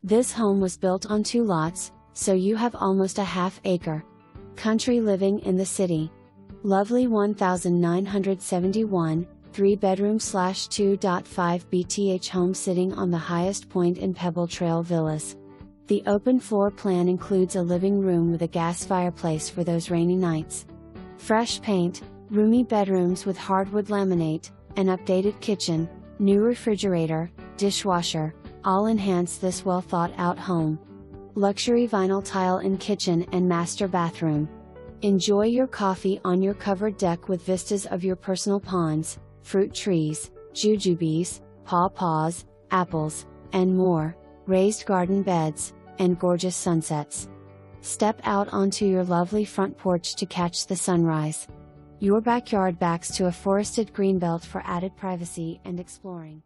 This home was built on 2 lots, so you have almost a half acre. Country living in the city. Lovely 1971, 3-bedroom/2.5 BTH home sitting on the highest point in Pebble Trail Villas. The open floor plan includes a living room with a gas fireplace for those rainy nights. Fresh paint, roomy bedrooms with hardwood laminate, an updated kitchen, new refrigerator, dishwasher, all enhance this well thought out home. Luxury vinyl tile in kitchen and master bathroom. Enjoy your coffee on your covered deck with vistas of your personal ponds, fruit trees, jujubes, PawPaws, apples, and more, raised garden beds, and gorgeous sunsets. Step out onto your lovely front porch to catch the sunrise. Your backyard backs to a forested greenbelt for added privacy and exploring.